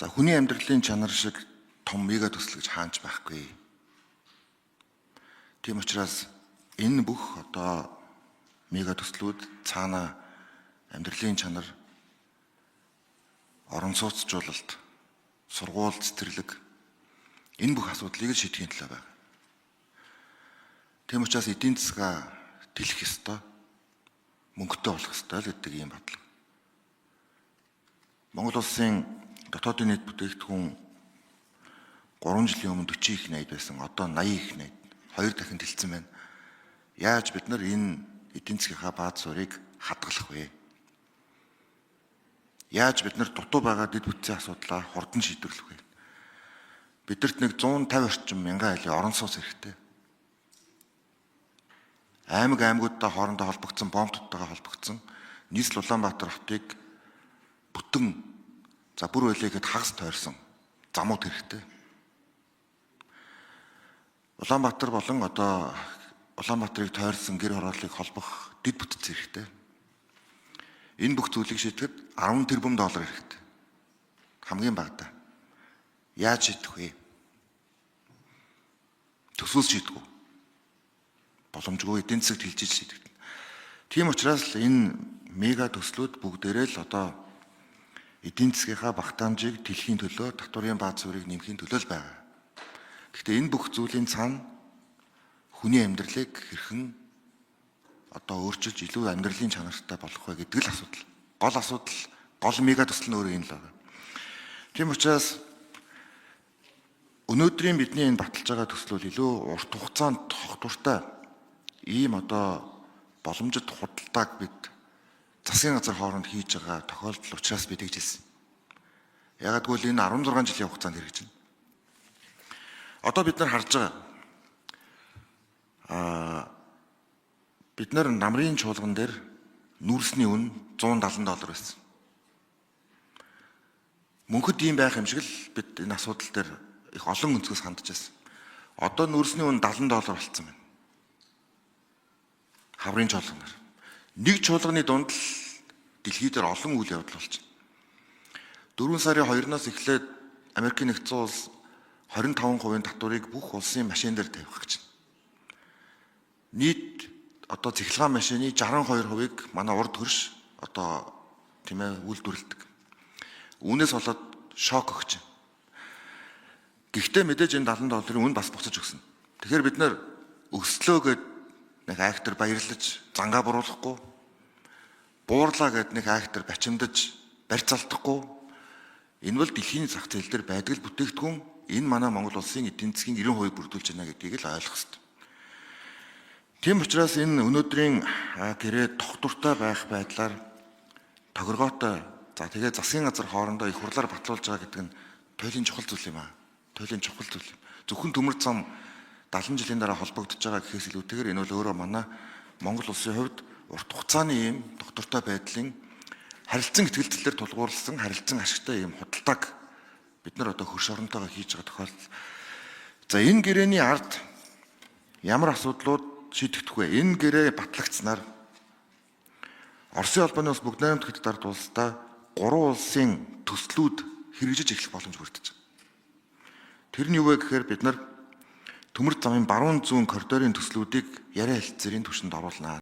За хүний амьдралын чанар шиг том мега төсөл гэж хаанч байхгүй. Тийм учраас энэ бүх одоо мега төслүүд цаана амьдралын чанар, орон сууцжуулалт, сургууль цэцэрлэг энэ бүх асуудлыг шийдэхийн төлөө байна. Тийм учраас эдийн засгаа дэлгэх ёстой, мөнгөтэй болох ёстой л гэдэг ийм бодлого. Монгол улсын дотоодын нийт бүтээгдэхүүн 3 жилийн өмнө 40 их найд байсан. Одоо 80 их найд 2 дахин дэлцсэн байна. Яаж бид нар энэ эдийн засгийнхаа бааз суурийг хадгалах вэ? Яаж бид нар дутуу байгаа дэд бүтцийн асуудлаа хурдан шийдвэрлэх вэ? Бидэрт нэг 150 орчим мянган айлын орон сууц хэрэгтэй. Аймагуудтай хоорондоо холбогдсон, бомбтойгоо холбогдсон нийслэл Улаанбаатар хотыг бүтэн бүр байлихэд хагас тойрсон замууд хэрэгтэй. Улаанбаатар болон одоо Улаанбаатарыг тойрсон гэр хорооллыг холбох дэд бүтц хэрэгтэй. Энэ бүх зүйлийг шийдэхэд 10 тэрбум доллар хэрэгтэй. Хамгийн багадаа. Яаж шийдэх вэ? Төсвөл шийдэх үү? Боломжгүй эдийн засагт хилжиж шийдэх. Тийм учраас л энэ мега төслүүд бүгдээрээ л одоо эдийн засгийнхаа багтаамжийг дэлхийн төлөө, татварын бааз суурийг нэмэхийн төлөө л байгаа. Гэхдээ энэ бүх зүйлийн цаана хүний амьдралыг хэрхэн одоо өөрчилж илүү амьдралын чанартай болох вэ гэдэг л асуудал. Гол асуудал, гол мега төсөл нь өөрөө энэ л байна. Тийм учраас өнөөдрийн бидний энэ баталж байгаа төсөл бол илүү урт хугацаанд тогтвортой ийм одоо боломжит худалдааг бид засгийн газар хооронд хийж байгаа тохиолдол учраас би тэгж хэлсэн. Ягаад гэвэл энэ 16 жилийн хугацаанд хэрэгжинэ. Одоо бид нар харж байгаа бид нар намрын чуулган дээр нүрсний үн $170 байсан. Мөнхөд ийм байх юм шиг л бид энэ асуудал дээр их олон өнцгөөс хандж байсан. Одоо нүрсний үн $70 болсон байна. Хаврын чуулганаар. Нэг чуулганы дунд л дэлхий дээр олон үйл явдал болж байна. 4 сарын 2-наас эхлээд Америкийн нэгдсэн улс 25% татварыг бүх улсын машин дээр тавих гэж байна. Нийт одоо цахилгаан машины 62%-ыг манай урд хөрш одоо тийм ээ үйлдвэрлэдэг. Үүнээс болоод шок өгч байна. Гэхдээ мэдээж энэ $70 үн бас буцаж өгсөн. Тэгэхээр бид нар өслөө гэд нэг актер баярлаж зангаа буруулахгүй, буурлаа гэд нэг актер бачимдаж барьцаалтахгүй. Энэ бол дэлхийн зах зээл дээр байдаг л бүтээгдэхүүн. Энэ манай Монгол улсын эдийн засгийн 90% бүрдүүлж байна гэдгийг л ойлгох хэрэгтэй. Тийм учраас энэ өнөөдрийн гэрээ тогтвортой байх байдлаар тохиргоотой тэгээ засгийн газар хоорондоо их хурлаар батлуулж байгаа гэдэг нь туйлын чухал зүйл юм аа. Туйлын чухал зүйл юм. Зөвхөн төмөр зам 70 жилийн дараа холбогдож байгаа гэхээс илүүтэйгээр энэ бол өөрөө манай Монгол улсын хувьд урт хугацааны ийм доктортой байдлын харилцан итгэлцлэлээр тулгуурласан харилцан ашигтай ийм худалдааг бид нар одоо хөрш оронтойгоо хийж байгаа тохиолдол. За энэ гэрээний ард ямар асуудлууд шийдэгдэх вэ? Энэ гэрээ батлагдсанаар Оросын холбооны улс бүгд найрамд хэдд ард улстай 3 улсын төслүүд хэрэгжиж эхлэх боломж бүрдэж байна. Тэр нь юу вэ гэхээр бид нар төмөр замын баруун зүүн коридорын төслүүдийг яриа хэлцээрийн түвшинд оруулнаа.